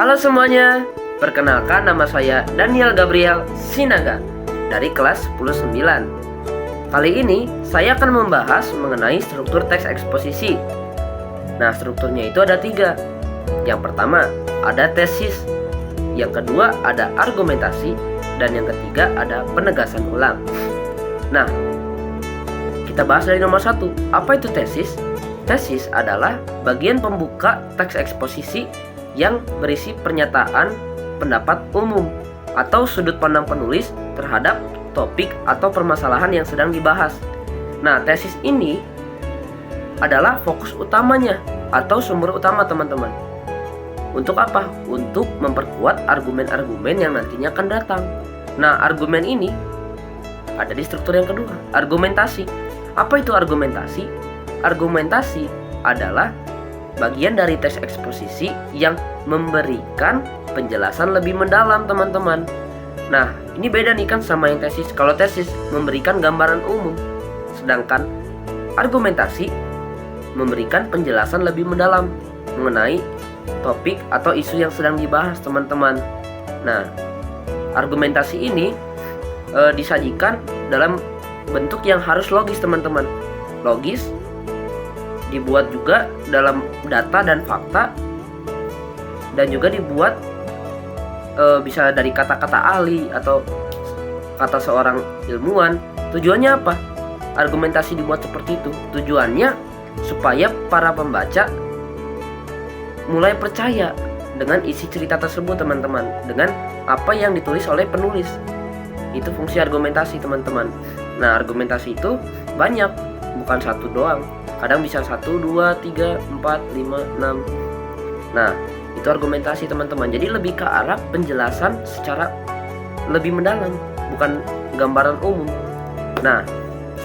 Halo semuanya, perkenalkan nama saya Daniel Gabriel Sinaga dari kelas 109. Kali ini saya akan membahas mengenai struktur teks eksposisi. Nah, strukturnya itu ada 3. Yang pertama ada tesis, yang kedua ada argumentasi, dan yang ketiga ada penegasan ulang. Nah, kita bahas dari nomor 1. Apa itu tesis? Tesis adalah bagian pembuka teks eksposisi yang berisi pernyataan pendapat umum atau sudut pandang penulis terhadap topik atau permasalahan yang sedang dibahas. Nah, tesis ini adalah fokus utamanya atau sumber utama teman-teman. Untuk apa? Untuk memperkuat argumen-argumen yang nantinya akan datang. Nah, argumen ini ada di struktur yang kedua, argumentasi. Apa itu argumentasi? Argumentasi adalah bagian dari teks eksposisi yang memberikan penjelasan lebih mendalam teman-teman. Nah, ini beda nih kan sama yang tesis. Kalau tesis memberikan gambaran umum, sedangkan argumentasi memberikan penjelasan lebih mendalam mengenai topik atau isu yang sedang dibahas teman-teman. Nah, argumentasi ini disajikan dalam bentuk yang harus logis teman-teman. Logis, dibuat juga dalam data dan fakta, dan juga dibuat bisa dari kata-kata ahli atau kata seorang ilmuwan. Tujuannya apa? Argumentasi dibuat seperti itu. Tujuannya supaya para pembaca mulai percaya dengan isi cerita tersebut teman-teman, dengan apa yang ditulis oleh penulis. Itu fungsi argumentasi teman-teman. Nah, argumentasi itu banyak, bukan satu doang. Kadang bisa 1, 2, 3, 4, 5, 6. Nah, itu argumentasi teman-teman. Jadi lebih ke arah penjelasan secara lebih mendalam, bukan gambaran umum. Nah,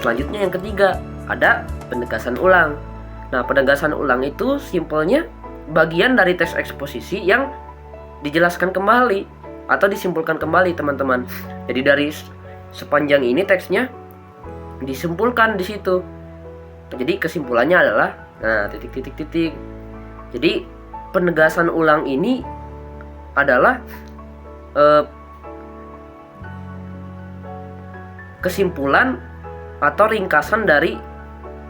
selanjutnya yang ketiga ada penegasan ulang. Nah, penegasan ulang itu simpelnya bagian dari teks eksposisi yang dijelaskan kembali atau disimpulkan kembali teman-teman. Jadi dari sepanjang ini teksnya disimpulkan di situ. Jadi kesimpulannya adalah titik. Jadi penegasan ulang ini adalah kesimpulan atau ringkasan dari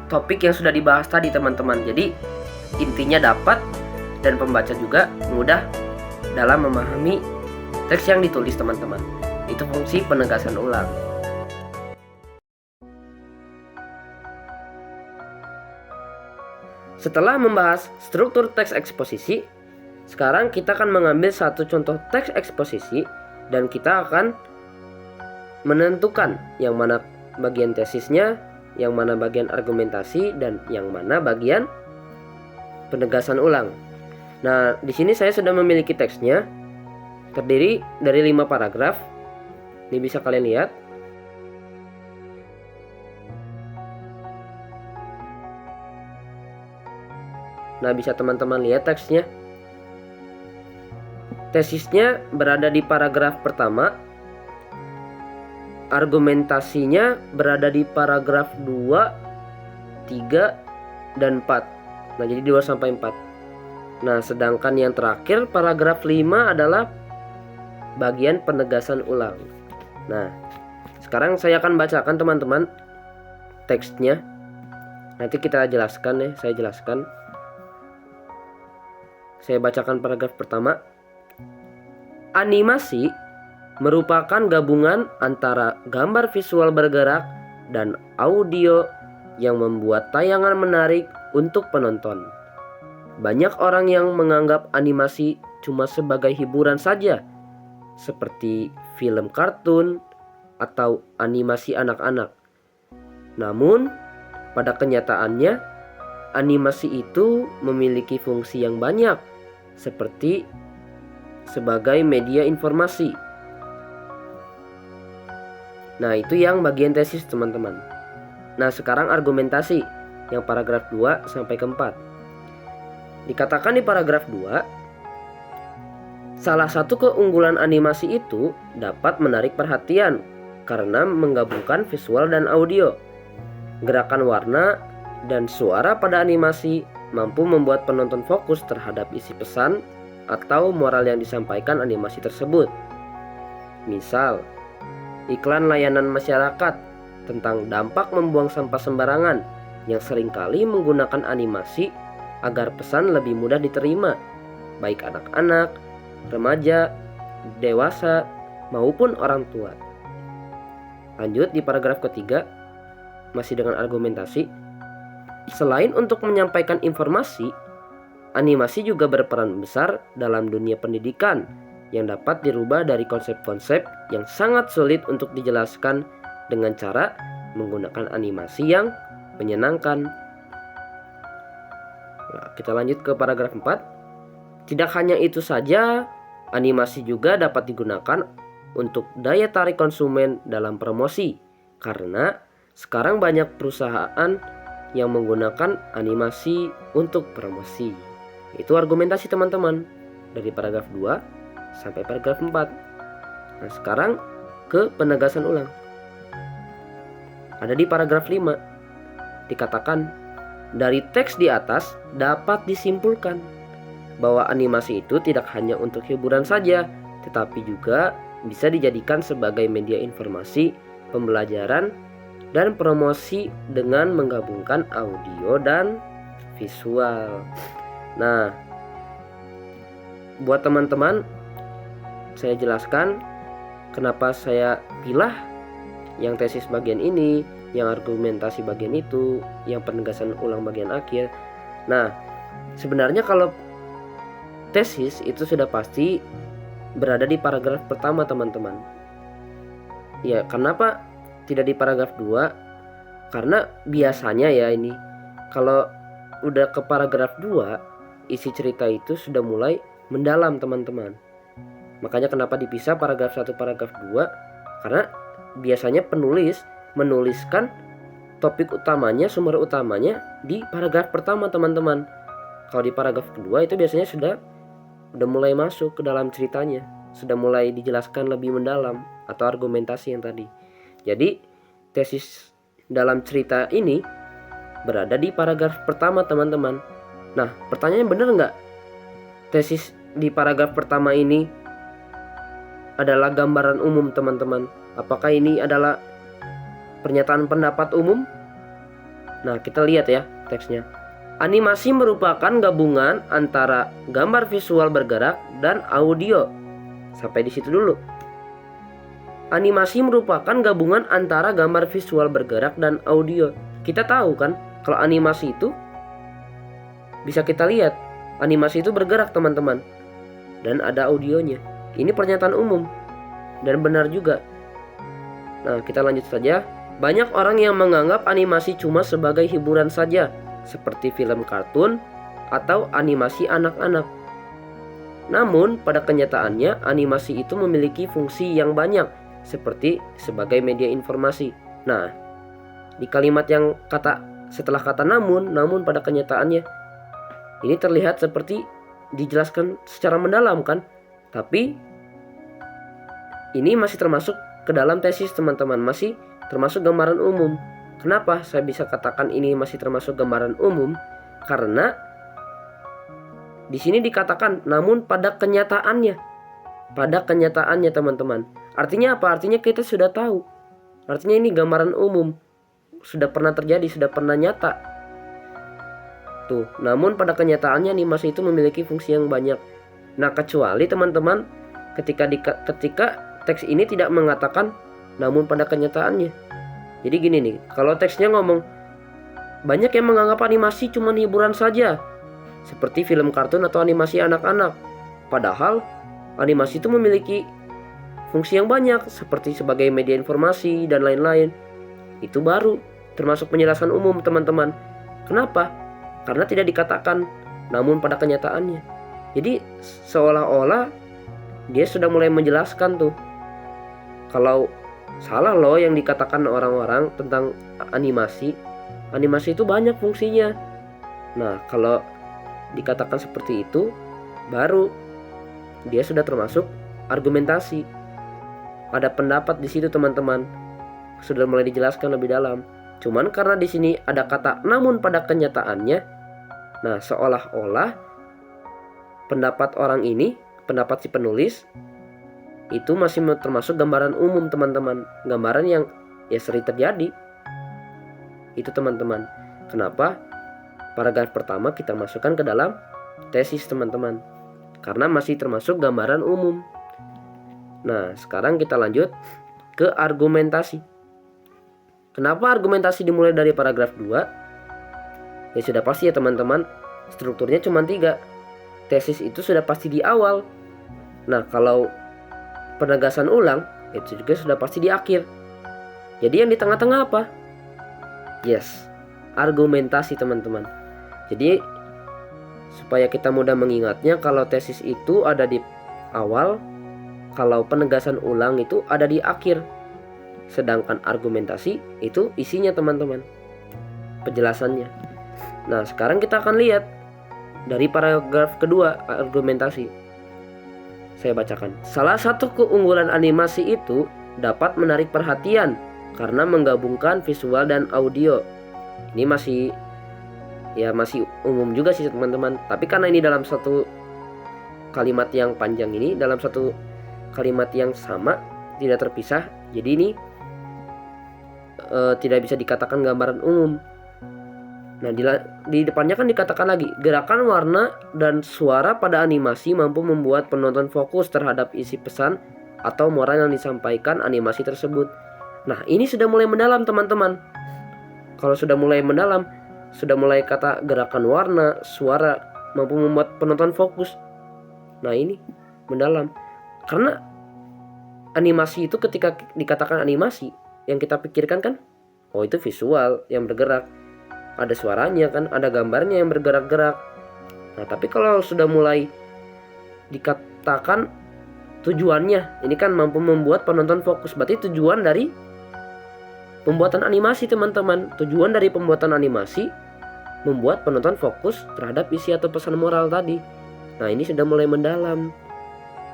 topik yang sudah dibahas tadi teman-teman. Jadi intinya dapat dan pembaca juga mudah dalam memahami teks yang ditulis teman-teman. Itu fungsi penegasan ulang. Setelah membahas struktur teks eksposisi, sekarang kita akan mengambil satu contoh teks eksposisi dan kita akan menentukan yang mana bagian tesisnya, yang mana bagian argumentasi, dan yang mana bagian penegasan ulang. Nah, di sini saya sudah memiliki teksnya, terdiri dari 5 paragraf. Ini bisa kalian lihat. Nah, bisa teman-teman lihat teksnya. Tesisnya berada di paragraf pertama. Argumentasinya berada di paragraf 2, 3, dan 4. Nah, jadi 2 sampai 4. Nah, sedangkan yang terakhir paragraf 5 adalah bagian penegasan ulang. Nah, sekarang saya akan bacakan teman-teman teksnya. Nanti kita jelaskan ya, saya jelaskan. Saya bacakan paragraf pertama. Animasi merupakan gabungan antara gambar visual bergerak dan audio yang membuat tayangan menarik untuk penonton. Banyak orang yang menganggap animasi cuma sebagai hiburan saja, seperti film kartun atau animasi anak-anak. Namun, pada kenyataannya, animasi itu memiliki fungsi yang banyak, seperti sebagai media informasi. Nah, itu yang bagian tesis teman-teman. Nah, sekarang argumentasi yang paragraf 2 sampai ke 4. Dikatakan di paragraf 2, salah satu keunggulan animasi itu dapat menarik perhatian karena menggabungkan visual dan audio. Gerakan warna dan suara pada animasi mampu membuat penonton fokus terhadap isi pesan atau moral yang disampaikan animasi tersebut. Misal, iklan layanan masyarakat tentang dampak membuang sampah sembarangan yang seringkali menggunakan animasi agar pesan lebih mudah diterima, baik anak-anak, remaja, dewasa, maupun orang tua. Lanjut di paragraf ketiga, masih dengan argumentasi. Selain untuk menyampaikan informasi, animasi juga berperan besar dalam dunia pendidikan yang dapat dirubah dari konsep-konsep yang sangat sulit untuk dijelaskan dengan cara menggunakan animasi yang menyenangkan. Nah, kita lanjut ke paragraf 4. Tidak hanya itu saja, animasi juga dapat digunakan untuk daya tarik konsumen dalam promosi, karena sekarang banyak perusahaan yang menggunakan animasi untuk promosi. Itu argumentasi teman-teman dari paragraf 2 sampai paragraf 4. Nah, sekarang ke penegasan ulang. Ada di paragraf 5. Dikatakan, dari teks di atas dapat disimpulkan bahwa animasi itu tidak hanya untuk hiburan saja, tetapi juga bisa dijadikan sebagai media informasi, pembelajaran, dan promosi dengan menggabungkan audio dan visual. Nah, buat teman-teman, saya jelaskan kenapa saya pilih yang tesis bagian ini, yang argumentasi bagian itu, yang penegasan ulang bagian akhir. Nah, sebenarnya kalau tesis itu sudah pasti berada di paragraf pertama teman-teman. Ya, kenapa tidak di paragraf 2? Karena biasanya ya ini, kalau udah ke paragraf 2, isi cerita itu sudah mulai mendalam teman-teman. Makanya kenapa dipisah paragraf 1 paragraf 2? Karena biasanya penulis menuliskan topik utamanya, sumber utamanya di paragraf pertama teman-teman. Kalau di paragraf kedua itu biasanya sudah mulai masuk ke dalam ceritanya, sudah mulai dijelaskan lebih mendalam atau argumentasi yang tadi. Jadi tesis dalam cerita ini berada di paragraf pertama teman-teman. Nah, pertanyaannya benar nggak tesis di paragraf pertama ini adalah gambaran umum teman-teman? Apakah ini adalah pernyataan pendapat umum? Nah, kita lihat ya teksnya. Animasi merupakan gabungan antara gambar visual bergerak dan audio. Sampai di situ dulu. Animasi merupakan gabungan antara gambar visual bergerak dan audio. Kita tahu kan, kalau animasi itu bisa kita lihat, animasi itu bergerak teman-teman, dan ada audionya. Ini pernyataan umum dan benar juga. Nah, kita lanjut saja. Banyak orang yang menganggap animasi cuma sebagai hiburan saja, seperti film kartun atau animasi anak-anak. Namun, pada kenyataannya animasi itu memiliki fungsi yang banyak, seperti sebagai media informasi. Nah, di kalimat yang setelah kata namun pada kenyataannya, ini terlihat seperti dijelaskan secara mendalam kan? Tapi ini masih termasuk ke dalam tesis teman-teman, masih termasuk gambaran umum. Kenapa saya bisa katakan ini masih termasuk gambaran umum? Karena di sini dikatakan namun pada kenyataannya. Pada kenyataannya teman-teman. Artinya apa? Artinya kita sudah tahu. Artinya ini gambaran umum. Sudah pernah terjadi, sudah pernah nyata. Tuh, namun pada kenyataannya animasi itu memiliki fungsi yang banyak. Nah, kecuali teman-teman ketika teks ini tidak mengatakan namun pada kenyataannya. Jadi gini nih, kalau teksnya ngomong banyak yang menganggap animasi cuma hiburan saja, seperti film kartun atau animasi anak-anak. Padahal animasi itu memiliki fungsi yang banyak, seperti sebagai media informasi dan lain-lain. Itu baru termasuk penjelasan umum teman-teman. Kenapa? Karena tidak dikatakan namun pada kenyataannya. Jadi seolah-olah dia sudah mulai menjelaskan tuh, kalau salah loh yang dikatakan orang-orang tentang animasi. Animasi itu banyak fungsinya. Nah, kalau dikatakan seperti itu, baru dia sudah termasuk argumentasi. Ada pendapat di situ teman-teman. Sudah mulai dijelaskan lebih dalam. Cuman karena di sini ada kata namun pada kenyataannya, nah seolah-olah pendapat orang ini, pendapat si penulis itu masih termasuk gambaran umum teman-teman, gambaran yang ya sering terjadi. Itu teman-teman, kenapa paragraf pertama kita masukkan ke dalam tesis teman-teman, karena masih termasuk gambaran umum. Nah, sekarang kita lanjut ke argumentasi. Kenapa argumentasi dimulai dari paragraf 2? Ya sudah pasti ya teman-teman, strukturnya cuma 3. Tesis itu sudah pasti di awal. Nah, kalau penegasan ulang itu juga sudah pasti di akhir. Jadi yang di tengah-tengah apa? Yes, argumentasi teman-teman. Jadi supaya kita mudah mengingatnya, kalau tesis itu ada di awal, kalau penegasan ulang itu ada di akhir. Sedangkan argumentasi itu isinya teman-teman, penjelasannya. Nah, sekarang kita akan lihat dari paragraf kedua, argumentasi. Saya bacakan. Salah satu keunggulan animasi itu dapat menarik perhatian karena menggabungkan visual dan audio. Ini masih umum juga sih teman-teman. Tapi karena ini dalam satu kalimat yang panjang ini, dalam satu kalimat yang sama, tidak terpisah, jadi ini tidak bisa dikatakan gambaran umum. Nah, di depannya kan dikatakan lagi, gerakan warna dan suara pada animasi mampu membuat penonton fokus terhadap isi pesan atau moral yang disampaikan animasi tersebut. Nah, ini sudah mulai mendalam teman-teman. Kalau sudah mulai mendalam, sudah mulai kata gerakan warna, suara mampu membuat penonton fokus. Nah, ini mendalam. Karena animasi itu ketika dikatakan animasi, yang kita pikirkan kan, oh itu visual yang bergerak. Ada suaranya kan, ada gambarnya yang bergerak-gerak. Nah, tapi kalau sudah mulai dikatakan tujuannya, ini kan mampu membuat penonton fokus. Berarti tujuan dari pembuatan animasi teman-teman. Tujuan dari pembuatan animasi membuat penonton fokus terhadap isi atau pesan moral tadi. Nah, ini sudah mulai mendalam.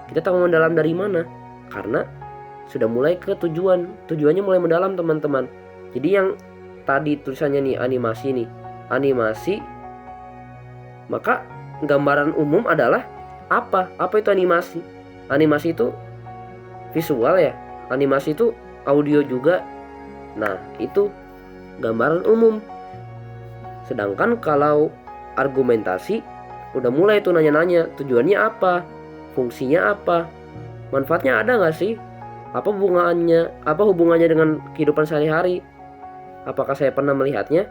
Kita tahu mendalam dari mana? Karena sudah mulai ke tujuan. Tujuannya mulai mendalam teman-teman. Jadi yang tadi tulisannya nih animasi, maka gambaran umum adalah apa itu animasi. Animasi itu visual ya, animasi itu audio juga. Nah, itu gambaran umum. Sedangkan kalau argumentasi udah mulai tuh nanya-nanya, tujuannya apa, fungsinya apa, manfaatnya ada nggak sih, apa hubungannya dengan kehidupan sehari-hari, apakah saya pernah melihatnya.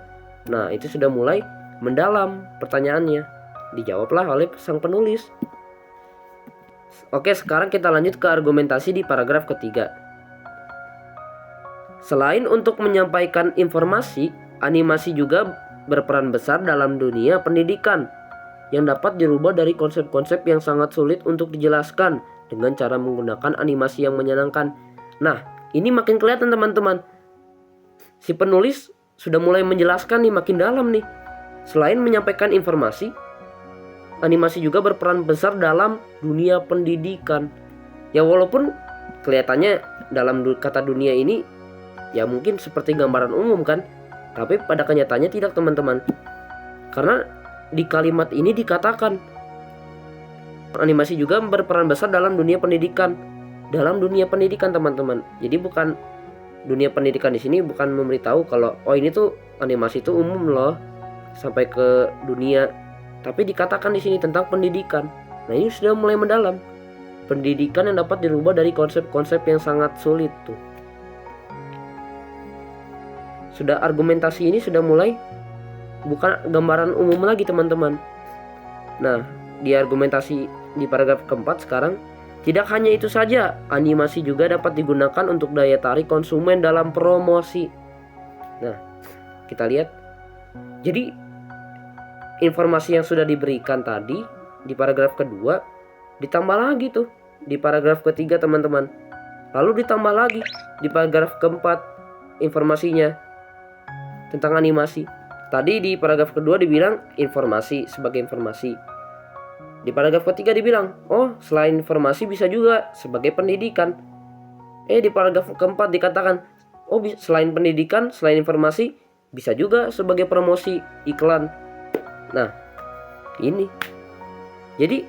Nah, itu sudah mulai mendalam pertanyaannya. Dijawablah oleh sang penulis. Oke, sekarang kita lanjut ke argumentasi di paragraf ketiga. Selain untuk menyampaikan informasi, animasi juga berperan besar dalam dunia pendidikan yang dapat dirubah dari konsep-konsep yang sangat sulit untuk dijelaskan dengan cara menggunakan animasi yang menyenangkan. Nah, ini makin kelihatan teman-teman. Si penulis sudah mulai menjelaskan nih, makin dalam nih. Selain menyampaikan informasi, animasi juga berperan besar dalam dunia pendidikan. Ya walaupun kelihatannya dalam kata dunia ini ya mungkin seperti gambaran umum kan, tapi pada kenyataannya tidak teman-teman. Karena di kalimat ini dikatakan animasi juga berperan besar dalam dunia pendidikan. Dalam dunia pendidikan teman-teman. Jadi bukan dunia pendidikan di sini bukan memberitahu kalau oh ini tuh animasi itu umum loh sampai ke dunia, tapi dikatakan di sini tentang pendidikan. Nah, ini sudah mulai mendalam. Pendidikan yang dapat dirubah dari konsep-konsep yang sangat sulit tuh. Sudah argumentasi ini sudah mulai bukan gambaran umum lagi teman-teman. Nah, di argumentasi di paragraf keempat sekarang, tidak hanya itu saja, animasi juga dapat digunakan untuk daya tarik konsumen dalam promosi. Nah, kita lihat. Jadi, informasi yang sudah diberikan tadi di paragraf kedua ditambah lagi tuh di paragraf ketiga teman-teman. Lalu ditambah lagi di paragraf keempat informasinya tentang animasi. Tadi di paragraf kedua dibilang informasi sebagai informasi. Di paragraf ketiga dibilang, oh selain informasi bisa juga sebagai pendidikan. Di paragraf keempat dikatakan, oh selain pendidikan, selain informasi, bisa juga sebagai promosi iklan. Nah, ini. Jadi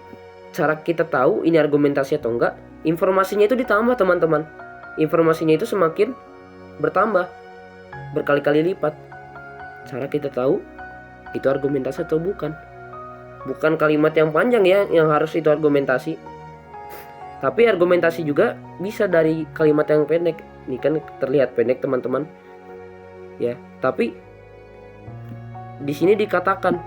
cara kita tahu ini argumentasi atau enggak, informasinya itu ditambah teman-teman. Informasinya itu semakin bertambah berkali-kali lipat. Cara kita tahu itu argumentasi atau bukan. Bukan kalimat yang panjang ya yang harus itu argumentasi. Tapi argumentasi juga bisa dari kalimat yang pendek. Ini kan terlihat pendek teman-teman. Ya, tapi di sini dikatakan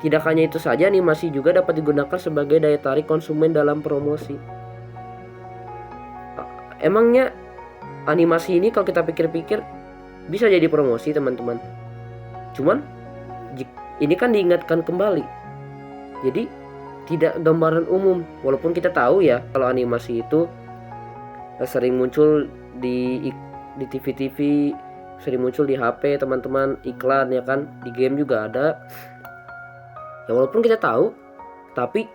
tidak hanya itu saja, animasi juga dapat digunakan sebagai daya tarik konsumen dalam promosi. Emangnya animasi ini kalau kita pikir-pikir bisa jadi promosi teman-teman. Cuman ini kan diingatkan kembali. Jadi tidak gambaran umum. Walaupun kita tahu ya kalau animasi itu sering muncul di TV-TV, sering muncul di HP teman-teman, iklan ya kan, di game juga ada. Ya walaupun kita tahu, tapi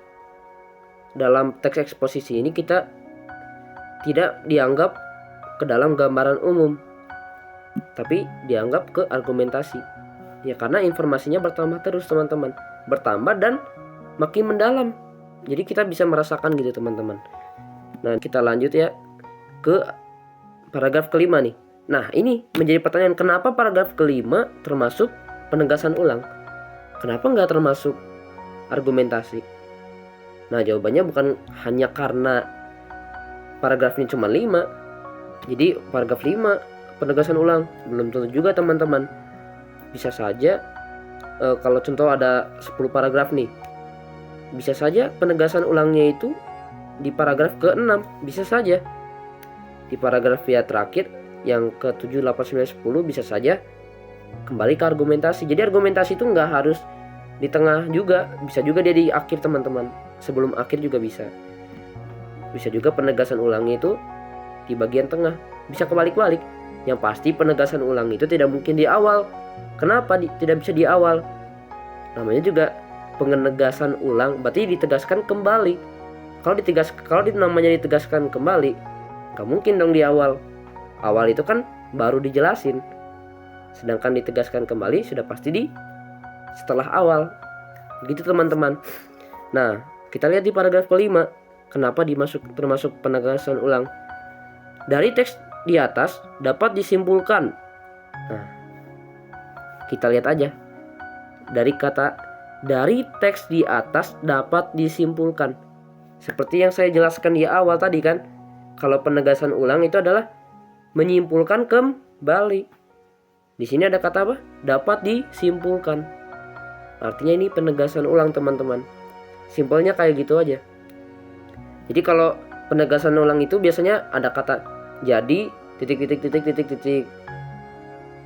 dalam teks eksposisi ini kita tidak dianggap ke dalam gambaran umum, tapi dianggap ke argumentasi. Ya karena informasinya bertambah terus teman-teman, bertambah dan makin mendalam. Jadi kita bisa merasakan gitu teman-teman. Nah kita lanjut ya ke paragraf kelima nih. Nah ini menjadi pertanyaan, kenapa paragraf kelima termasuk penegasan ulang? Kenapa nggak termasuk argumentasi? Nah jawabannya bukan hanya karena paragrafnya cuma 5. Jadi paragraf 5 penegasan ulang, belum tentu juga teman-teman. Bisa saja kalau contoh ada 10 paragraf nih, bisa saja penegasan ulangnya itu di paragraf ke-6. Bisa saja di paragraf ya terakhir yang ke-7, 8, 9, 10 bisa saja kembali ke argumentasi. Jadi argumentasi itu nggak harus di tengah juga, bisa juga dia di akhir teman-teman. Sebelum akhir juga bisa. Bisa juga penegasan ulangnya itu di bagian tengah, bisa kebalik-balik. Yang pasti penegasan ulang itu tidak mungkin di awal. Kenapa tidak bisa di awal? Namanya juga penegasan ulang, berarti ditegaskan kembali. Kalau namanya ditegaskan kembali, nggak mungkin dong di awal. Awal itu kan baru dijelasin, sedangkan ditegaskan kembali sudah pasti di setelah awal. Begitu teman-teman. Nah kita lihat di paragraf kelima, kenapa termasuk penegasan ulang. Dari teks di atas dapat disimpulkan. Nah kita lihat aja dari teks di atas dapat disimpulkan. Seperti yang saya jelaskan di awal tadi kan, kalau penegasan ulang itu adalah menyimpulkan kembali. Di sini ada kata apa? Dapat disimpulkan. Artinya ini penegasan ulang teman-teman. Simpelnya kayak gitu aja. Jadi kalau penegasan ulang itu biasanya ada kata jadi titik.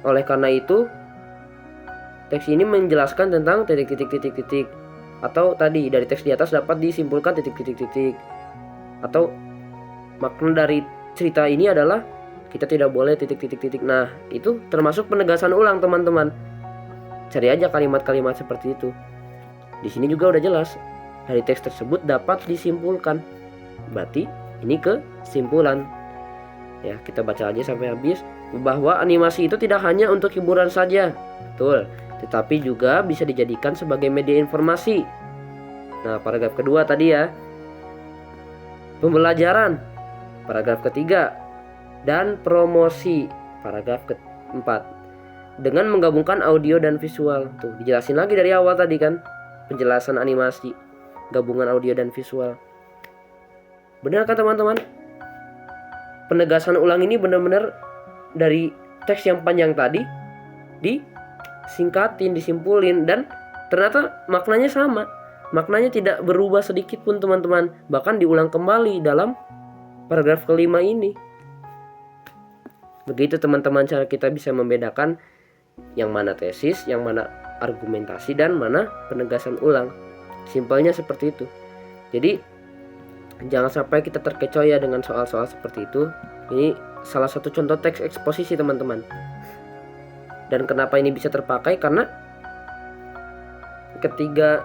Oleh karena itu teks ini menjelaskan tentang titik. Atau tadi dari teks di atas dapat disimpulkan titik. Atau makna dari cerita ini adalah kita tidak boleh titik. Nah itu termasuk penegasan ulang teman-teman. Cari aja kalimat-kalimat seperti itu. Di sini juga udah jelas, dari teks tersebut dapat disimpulkan. Berarti ini kesimpulan. Ya kita baca aja sampai habis. Bahwa animasi itu tidak hanya untuk hiburan saja, betul, tetapi juga bisa dijadikan sebagai media informasi. Nah paragraf kedua tadi ya, pembelajaran. Paragraf ketiga, dan promosi. Paragraf keempat, dengan menggabungkan audio dan visual. Tuh dijelasin lagi dari awal tadi kan, penjelasan animasi, gabungan audio dan visual. Benar kan teman-teman? Penegasan ulang ini benar-benar dari teks yang panjang tadi disingkatin, disimpulin, dan ternyata maknanya sama. Maknanya tidak berubah sedikit pun teman-teman. Bahkan diulang kembali dalam paragraf kelima ini. Begitu teman-teman cara kita bisa membedakan yang mana tesis, yang mana argumentasi, dan mana penegasan ulang. Simpelnya seperti itu. Jadi jangan sampai kita terkecoh ya dengan soal-soal seperti itu. Ini salah satu contoh teks eksposisi teman-teman. Dan kenapa ini bisa terpakai? Karena ketiga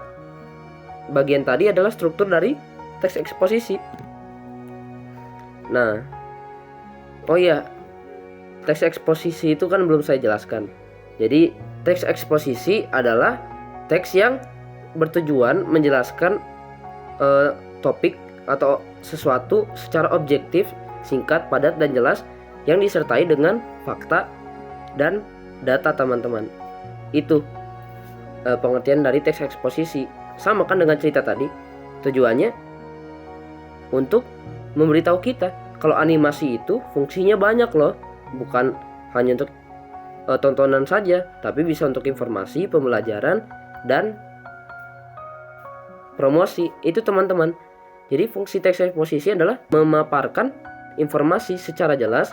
bagian tadi adalah struktur dari teks eksposisi. Nah, oh iya, teks eksposisi itu kan belum saya jelaskan. Jadi teks eksposisi adalah teks yang bertujuan menjelaskan topik atau sesuatu secara objektif, singkat, padat, dan jelas yang disertai dengan fakta dan data, teman-teman. Itu pengertian dari teks eksposisi. Sama kan dengan cerita tadi, tujuannya untuk memberitahu kita kalau animasi itu fungsinya banyak loh, bukan hanya untuk tontonan saja, tapi bisa untuk informasi, pembelajaran, dan promosi. Itu teman-teman. Jadi fungsi teks eksposisi adalah memaparkan informasi secara jelas,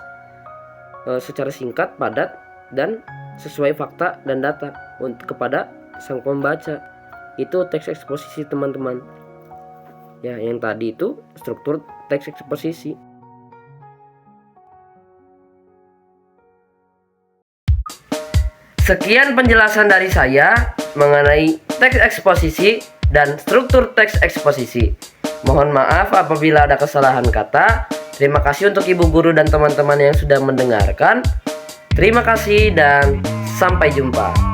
secara singkat, padat, dan sesuai fakta dan data kepada sang pembaca. Itu teks eksposisi, teman-teman. Ya, yang tadi itu struktur teks eksposisi. Sekian penjelasan dari saya mengenai teks eksposisi dan struktur teks eksposisi. Mohon maaf apabila ada kesalahan kata. Terima kasih untuk ibu guru dan teman-teman yang sudah mendengarkan. Terima kasih dan sampai jumpa.